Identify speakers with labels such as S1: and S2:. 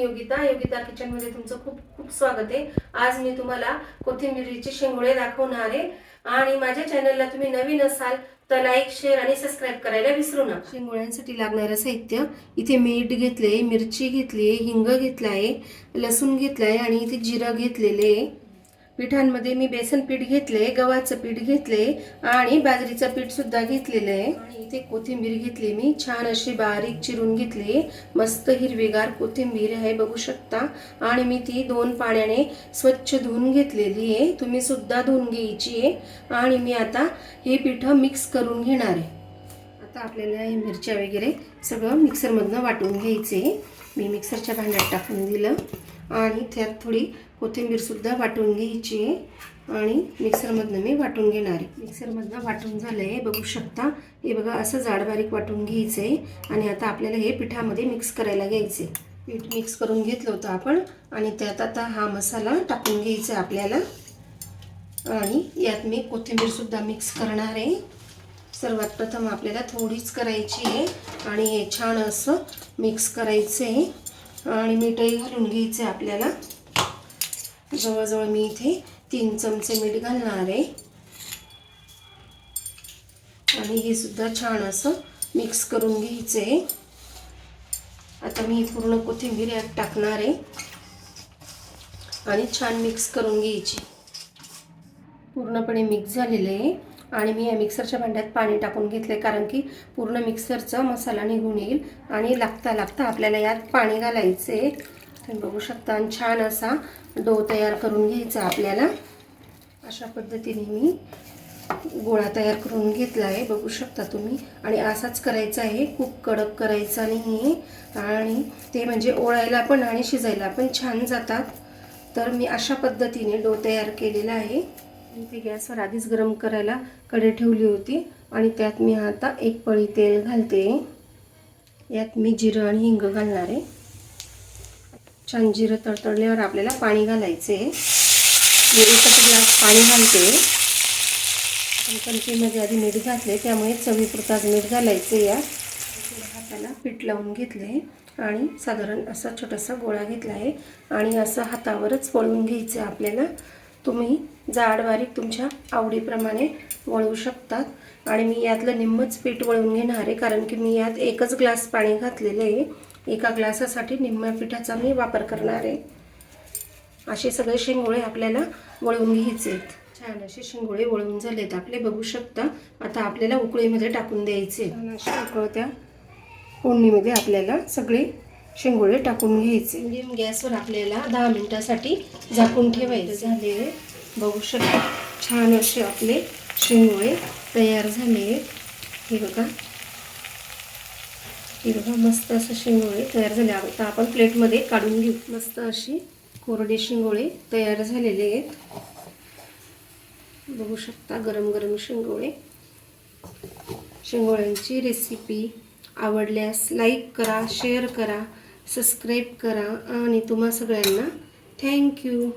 S1: योगिता किचनमध्ये तुमचं खूप खूप स्वागत आहे। आज मी तुम्हाला कोथिंबीरचे शेंगोळे दाखवणार आहे आणि माझ्या चॅनलला तुम्ही नवीन असाल तर लाईक शेअर आणि सबस्क्राइब करायला विसरू नका। शेंगोळ्यांसाठी लागणारे साहित्य इथे मीठ घेतले, मिरची घेतली, हिंग घेतला आहे, लसूण घेतला आहे आणि इथे जिरं घेतलेले आहे। पिठांमध्ये मी बेसन पीठ घेतले, गव्हाचं पीठ घेतले आणि बाजरीचं पीठ सुद्धा घेतलेलं आहे। आणि इथे कोथिंबीर घेतली, मी छान अशी बारीक चिरून घेतली, मस्त हिरवीगार कोथिंबीर आहे बघू शकता। आणि मी ती 2 पाण्याने स्वच्छ धुवून घेतलेली आहे, तुम्ही सुद्धा धुवून घ्यायची आहे। आणि मी आता हे पीठ मिक्स करून घेणार आहे। आता आपल्याला हे मिरच्या वगैरे सगळं मिक्सरमधनं वाटून घ्यायचे। मी मिक्सरच्या भांड्यात टाकून दिलं आणि त्यात थोडी कोथिंबीर सुद्धा वाटून घ्यायची आहे आणि मिक्सरमधनं मी वाटून घेणार आहे। मिक्सरमधनं वाटून झालंय बघू शकता, हे बघा असं जाड बारीक वाटून घ्यायचंय। आणि आता आपल्याला हे पिठामध्ये मिक्स करायला घ्यायचे। पीठ मिक्स करून घेतलं होतं आपण आणि त्यात आता हा मसाला टाकून घ्यायचा आपल्याला। आणि यात मी कोथिंबीर सुद्धा मिक्स करणार आहे। सर्वात प्रथम आपल्याला थोडीच करायची आहे आणि हे छान असं मिक्स करायचं आहे आणि मीठही घालून घ्यायचं आपल्याला। जवळजवळ मी इथे 3 चमचे मीठ घालणार आहे आणि हे सुद्धा छान असं मिक्स करून घ्यायचं आहे। आता मी पूर्ण कोथिंबीर यात टाकणार आहे आणि छान मिक्स करून घ्यायची। पूर्णपणे मिक्स झालेलं आहे आणि मी या मिक्सरच्या भांड्यात पाणी टाकून घेतले, कारण की पूर्ण मिक्सरचा मसाला निघून येईल आणि लागता लागता आपल्याला यात पाणी घालायचे। तुम्ही बघू शकता आणि छान असा डो तयार करून घ्यायचा आपल्याला। अशा पद्धतीने मी गोळा तयार करून घेतला आहे बघू शकता तुम्ही। आणि असाच करायचा आहे, खूप कडक करायचा नाही आणि ते म्हणजे ओळायला पण आणि शिजायला पण छान जातात। तर मी अशा पद्धतीने डो तयार केलेला आहे। इथे गॅसवर आधीच गरम करायला कढई ठेवली होती आणि त्यात मी आता 1 पळी तेल घालते। यात मी जिरं आणि हिंग घालणार आहे। छान जिरं तडतडल्यावर आपल्याला पाणी घालायचे। मी 1 ग्लास पाणी घालते। कणकीमध्ये आधी मीठ घातले त्यामुळे चवीपुरताच मीठ घालायचे। या हाताला पीठ लावून घेतले आणि साधारण असा छोटासा गोळा घेतला आहे आणि असं हातावरच वळून घ्यायचं आपल्याला। तुम्ही जाड बारीक तुमच्या आवडीप्रमाणे वळवू शकतात आणि मी यातलं निम्मच पीठ वळवून घेणार आहे, कारण की मी यात 1 ग्लास पाणी घातलेलं आहे। 1 ग्लासासाठी निम्म्या पिठाचा मी वापर करणार आहे। असे सगळे शेंगोळे आपल्याला वळवून घ्यायचे आहेत। छान असे शेंगोळे वळवून झालेत आपले बघू शकता। आता आपल्याला उकळीमध्ये टाकून द्यायचे। अशा उकळत्या फोडणीमध्ये आपल्याला सगळे शेंगोळे टाकून घ्यायचे। मीडियम गॅसवर आपल्याला 10 मिनिटांसाठी झाकून ठेवायचे। झाले बघू शकता, छान असे आपले शेंगोळे तयार झाले। हे बघा, हे बघा मस्त असे शेंगोळे तयार झाले। आता आपण प्लेटमध्ये काढून घेऊ। मस्त अशी कोरडे शेंगोळे तयार झालेले आहेत बघू शकता। गरम गरम शेंगोळे। शेंगोळ्यांची रेसिपी आवडल्यास लाईक करा, शेअर करा, सबस्क्राईब करा आणि तुम्हा सगळ्यांना थँक्यू।